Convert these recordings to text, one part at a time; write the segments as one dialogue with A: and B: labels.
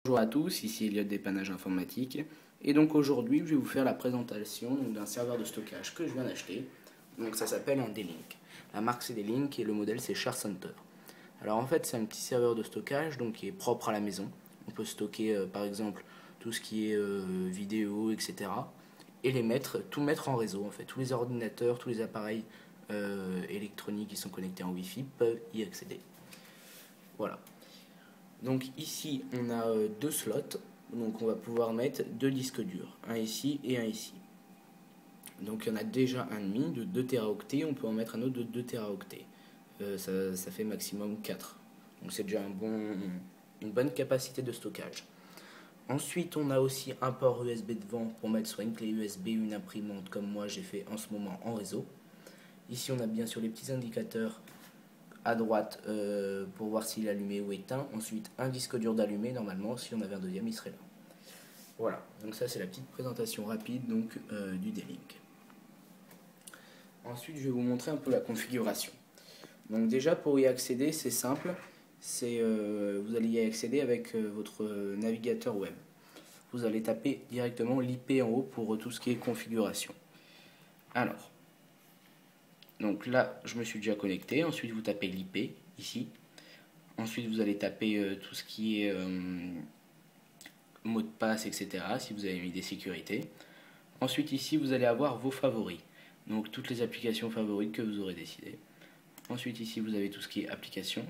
A: Bonjour à tous, ici Elliot Dépannage Informatique. Et donc aujourd'hui, je vais vous faire la présentation d'un serveur de stockage que je viens d'acheter. Donc ça s'appelle un D-Link. La marque c'est D-Link et le modèle c'est ShareCenter. Alors en fait, c'est un petit serveur de stockage donc qui est propre à la maison. On peut stocker par exemple tout ce qui est vidéo, etc. Et tout mettre en réseau en fait. Tous les ordinateurs, tous les appareils électroniques qui sont connectés en Wi-Fi peuvent y accéder. Voilà. Donc ici on a deux slots, donc on va pouvoir mettre deux disques durs, un ici et un ici. Donc il y en a déjà un demi de 2 Teraoctets, on peut en mettre un autre de 2 Teraoctets. Ça fait maximum 4. Donc c'est déjà une bonne capacité de stockage. Ensuite on a aussi un port USB devant pour mettre soit une clé USB, une imprimante comme moi j'ai fait en ce moment en réseau. Ici on a bien sûr les petits indicateurs à droite pour voir s'il est allumé ou éteint. Ensuite, un disque dur d'allumé. Normalement, si on avait un deuxième, il serait là. Voilà, donc ça c'est la petite présentation rapide donc, du D-Link. Ensuite, je vais vous montrer un peu la configuration. Donc déjà, pour y accéder, c'est simple. Vous allez y accéder avec votre navigateur web. Vous allez taper directement l'IP en haut pour tout ce qui est configuration. Alors, donc là, je me suis déjà connecté. Ensuite, vous tapez l'IP ici. Ensuite, vous allez taper tout ce qui est mot de passe, etc. si vous avez mis des sécurités. Ensuite, ici, vous allez avoir vos favoris. Donc, toutes les applications favorites que vous aurez décidé. Ensuite, ici, vous avez tout ce qui est applications.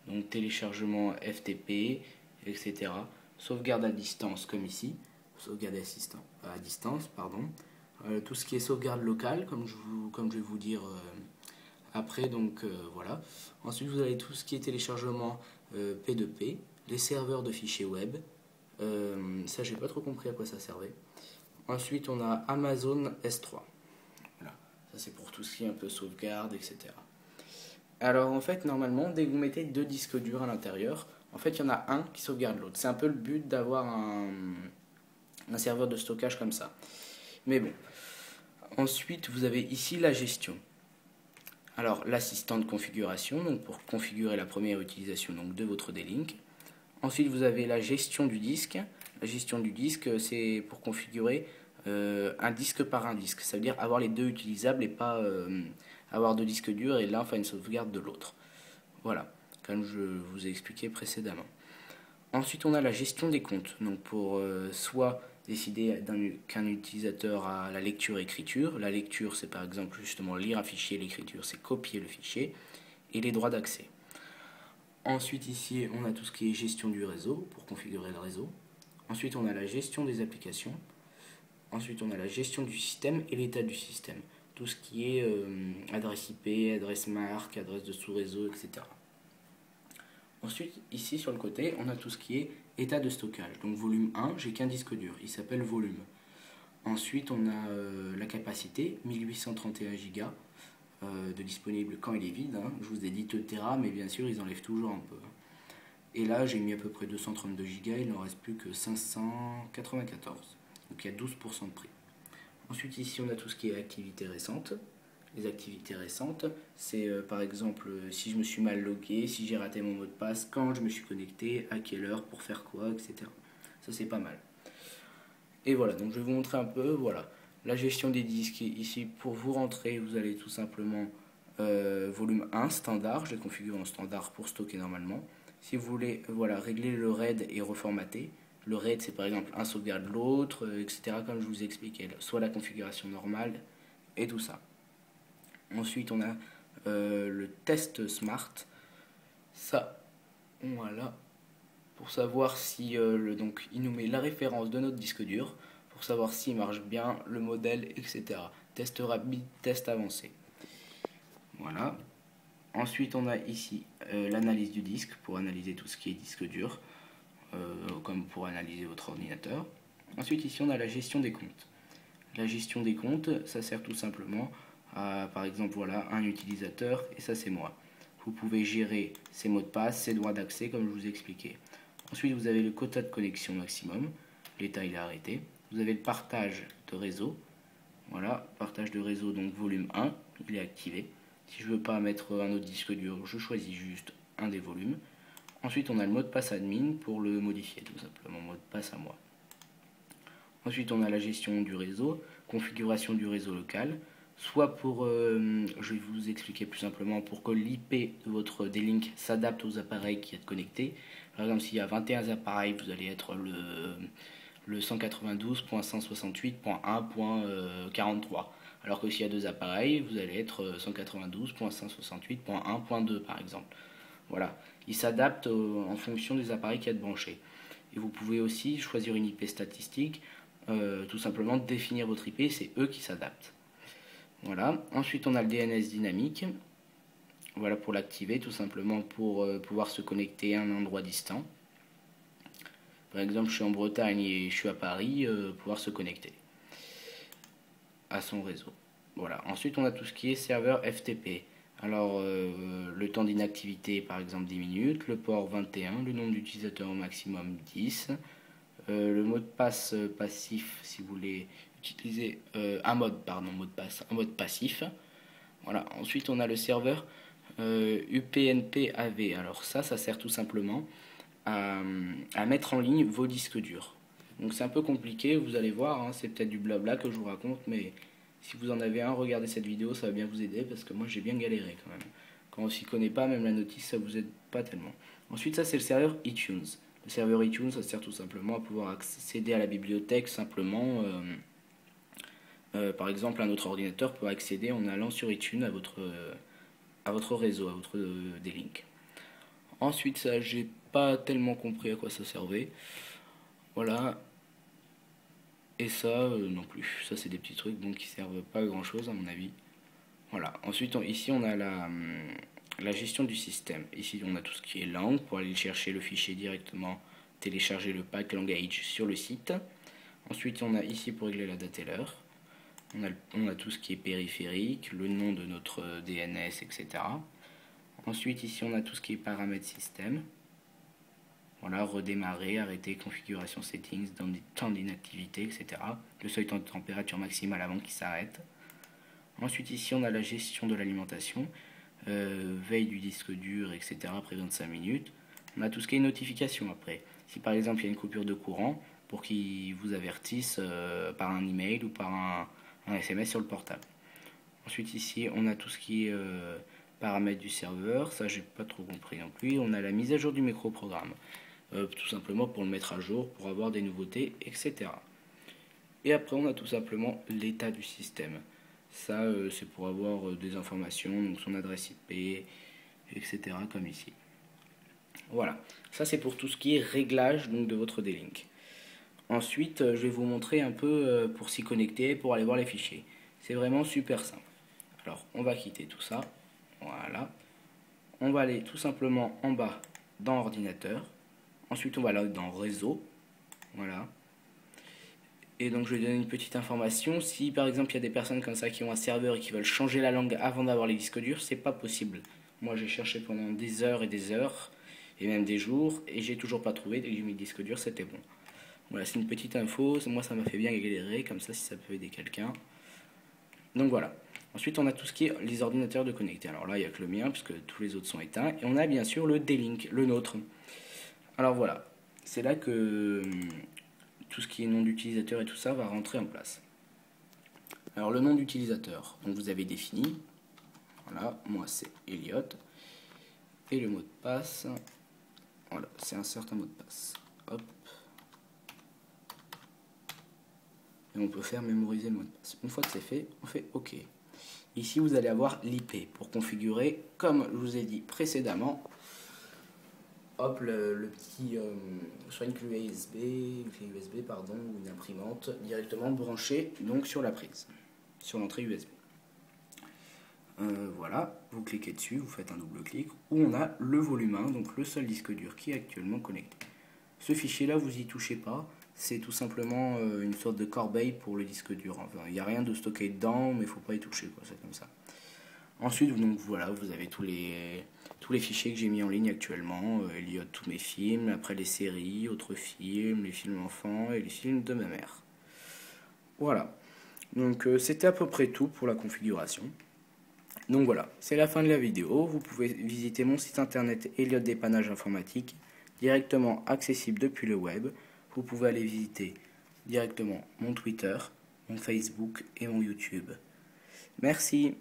A: Donc, téléchargement FTP, etc. Sauvegarde à distance, comme ici. Sauvegarde à distance, pardon. Tout ce qui est sauvegarde locale, comme je vais vous dire après, donc voilà. Ensuite, vous avez tout ce qui est téléchargement P2P, les serveurs de fichiers web. Ça, j'ai pas trop compris à quoi ça servait. Ensuite, on a Amazon S3. Voilà. Ça, c'est pour tout ce qui est un peu sauvegarde, etc. Alors, en fait, normalement, dès que vous mettez deux disques durs à l'intérieur, en fait, il y en a un qui sauvegarde l'autre. C'est un peu le but d'avoir un serveur de stockage comme ça. Mais bon. Ensuite, vous avez ici la gestion. Alors, l'assistant de configuration, donc pour configurer la première utilisation donc, de votre D-Link. Ensuite, vous avez la gestion du disque. La gestion du disque, c'est pour configurer un disque par un disque. Ça veut dire avoir les deux utilisables et pas avoir deux disques durs et l'un faire une sauvegarde de l'autre. Voilà, comme je vous ai expliqué précédemment. Ensuite, on a la gestion des comptes. Donc, pour soit décider qu'un utilisateur a la lecture-écriture. La lecture, c'est par exemple justement lire un fichier. L'écriture, c'est copier le fichier. Et les droits d'accès. Ensuite, ici, on a tout ce qui est gestion du réseau, pour configurer le réseau. Ensuite, on a la gestion des applications. Ensuite, on a la gestion du système et l'état du système. Tout ce qui est adresse IP, adresse marque, adresse de sous-réseau, etc. Ensuite, ici sur le côté, on a tout ce qui est état de stockage. Donc volume 1, j'ai qu'un disque dur, il s'appelle volume. Ensuite, on a la capacité, 1831 Go de disponible quand il est vide. Hein. Je vous ai dit 2 Tera, mais bien sûr, ils enlèvent toujours un peu. Et là, j'ai mis à peu près 232 Go, il n'en reste plus que 594. Donc il y a 12% de prix. Ensuite, ici, on a tout ce qui est activité récente. Les activités récentes, c'est par exemple si je me suis mal logué, si j'ai raté mon mot de passe, quand je me suis connecté, à quelle heure, pour faire quoi, etc. Ça c'est pas mal. Et voilà, donc je vais vous montrer un peu, voilà, la gestion des disques. Ici, pour vous rentrer, vous allez tout simplement volume 1, standard, je l'ai configuré en standard pour stocker normalement. Si vous voulez voilà, régler le RAID et reformater, le RAID c'est par exemple un sauvegarde l'autre, etc. comme je vous ai expliqué, soit la configuration normale et tout ça. Ensuite, on a le test Smart. Ça, voilà. Pour savoir si, donc, il nous met la référence de notre disque dur, pour savoir s'il marche bien, le modèle, etc. Test rapide, test avancé. Voilà. Ensuite, on a ici l'analyse du disque, pour analyser tout ce qui est disque dur, comme pour analyser votre ordinateur. Ensuite, ici, on a la gestion des comptes. La gestion des comptes, ça sert tout simplement par exemple, voilà, un utilisateur, et ça c'est moi. Vous pouvez gérer ses mots de passe, ses droits d'accès, comme je vous ai expliqué. Ensuite, vous avez le quota de connexion maximum. L'état, il est arrêté. Vous avez le partage de réseau. Voilà, partage de réseau, donc volume 1, il est activé. Si je ne veux pas mettre un autre disque dur, je choisis juste un des volumes. Ensuite, on a le mot de passe admin pour le modifier, tout simplement. Mot de passe à moi. Ensuite, on a la gestion du réseau, configuration du réseau local, soit pour, je vais vous expliquer plus simplement, pour que l'IP de votre D-Link s'adapte aux appareils qui êtes connectés. Par exemple, s'il y a 21 appareils, vous allez être le 192.168.1.43. Alors que s'il y a 2 appareils, vous allez être 192.168.1.2 par exemple. Voilà, il s'adapte en fonction des appareils qui êtes branchés. Et vous pouvez aussi choisir une IP statistique, tout simplement définir votre IP, c'est eux qui s'adaptent. Voilà, ensuite on a le DNS dynamique. Voilà pour l'activer, tout simplement pour pouvoir se connecter à un endroit distant. Par exemple, je suis en Bretagne et je suis à Paris, pouvoir se connecter à son réseau. Voilà. Ensuite, on a tout ce qui est serveur FTP. Alors, le temps d'inactivité, par exemple 10 minutes, le port 21, le nombre d'utilisateurs au maximum 10, le mot de passe passif si vous voulez utiliser un mode passif. Voilà. Ensuite, on a le serveur UPnP AV. Alors ça sert tout simplement à mettre en ligne vos disques durs. Donc c'est un peu compliqué, vous allez voir, hein, c'est peut-être du blabla que je vous raconte, mais si vous en avez un, regardez cette vidéo, ça va bien vous aider, parce que moi j'ai bien galéré quand même. Quand on s'y connaît pas, même la notice, ça vous aide pas tellement. Ensuite, ça c'est le serveur iTunes. Le serveur iTunes, ça sert tout simplement à pouvoir accéder à la bibliothèque simplement. Par exemple, un autre ordinateur peut accéder en allant sur iTunes à votre réseau, à votre D-Link. Ensuite, ça, j'ai pas tellement compris à quoi ça servait. Voilà. Et ça, non plus. Ça, c'est des petits trucs donc, qui servent pas à grand chose, à mon avis. Voilà. Ensuite, ici, on a la gestion du système. Ici, on a tout ce qui est langue pour aller chercher le fichier directement, télécharger le pack language sur le site. Ensuite, on a ici pour régler la date et l'heure. On a tout ce qui est périphérique, le nom de notre DNS, etc. Ensuite, ici, on a tout ce qui est paramètres système. Voilà, redémarrer, arrêter, configuration settings, temps d'inactivité, etc. Le seuil de température maximale avant qu'il s'arrête. Ensuite, ici, on a la gestion de l'alimentation, veille du disque dur, etc. après 25 minutes. On a tout ce qui est notification après. Si par exemple, il y a une coupure de courant, pour qu'ils vous avertissent par un email ou par un SMS sur le portable. Ensuite, ici, on a tout ce qui est paramètres du serveur. Ça, j'ai pas trop compris non plus. On a la mise à jour du microprogramme. Tout simplement pour le mettre à jour, pour avoir des nouveautés, etc. Et après, on a tout simplement l'état du système. Ça, c'est pour avoir des informations, donc son adresse IP, etc. comme ici. Voilà, ça c'est pour tout ce qui est réglage donc, de votre D-Link. Ensuite, je vais vous montrer un peu pour s'y connecter, pour aller voir les fichiers. C'est vraiment super simple. Alors, on va quitter tout ça. Voilà. On va aller tout simplement en bas dans ordinateur. Ensuite, on va aller dans réseau. Voilà. Et donc, je vais donner une petite information. Si, par exemple, il y a des personnes comme ça qui ont un serveur et qui veulent changer la langue avant d'avoir les disques durs, c'est pas possible. Moi, j'ai cherché pendant des heures, et même des jours, et j'ai toujours pas trouvé. Dès que j'ai mis le disque dur, c'était bon. Voilà, c'est une petite info. Moi, ça m'a fait bien galérer, comme ça, si ça peut aider quelqu'un. Donc, voilà. Ensuite, on a tout ce qui est les ordinateurs de connecter. Alors là, il n'y a que le mien, puisque tous les autres sont éteints. Et on a bien sûr le D-Link, le nôtre. Alors voilà, c'est là que tout ce qui est nom d'utilisateur et tout ça va rentrer en place. Alors le nom d'utilisateur, donc vous avez défini. Voilà, moi c'est Elliot. Et le mot de passe, voilà, c'est un certain mot de passe. Hop. Et on peut faire mémoriser le mot de passe. Une fois que c'est fait, on fait OK. Ici, vous allez avoir l'IP pour configurer, comme je vous ai dit précédemment. Hop, le petit, soit une clé USB, ou une imprimante directement branchée donc sur la prise, sur l'entrée USB. Voilà, vous cliquez dessus, vous faites un double clic, où on a le volume 1, donc le seul disque dur qui est actuellement connecté. Ce fichier là, vous y touchez pas, c'est tout simplement une sorte de corbeille pour le disque dur. Enfin, il n'y a rien de stocké dedans, mais il ne faut pas y toucher, quoi, c'est comme ça. Ensuite, donc voilà, vous avez tous les fichiers que j'ai mis en ligne actuellement. Il y a tous mes films, après les séries, autres films, les films enfants et les films de ma mère. Voilà. Donc c'était à peu près tout pour la configuration. Donc voilà, c'est la fin de la vidéo. Vous pouvez visiter mon site internet Elliot Dépannage Informatique, directement accessible depuis le web. vous pouvez aller visiter directement mon Twitter, mon Facebook et mon YouTube. Merci.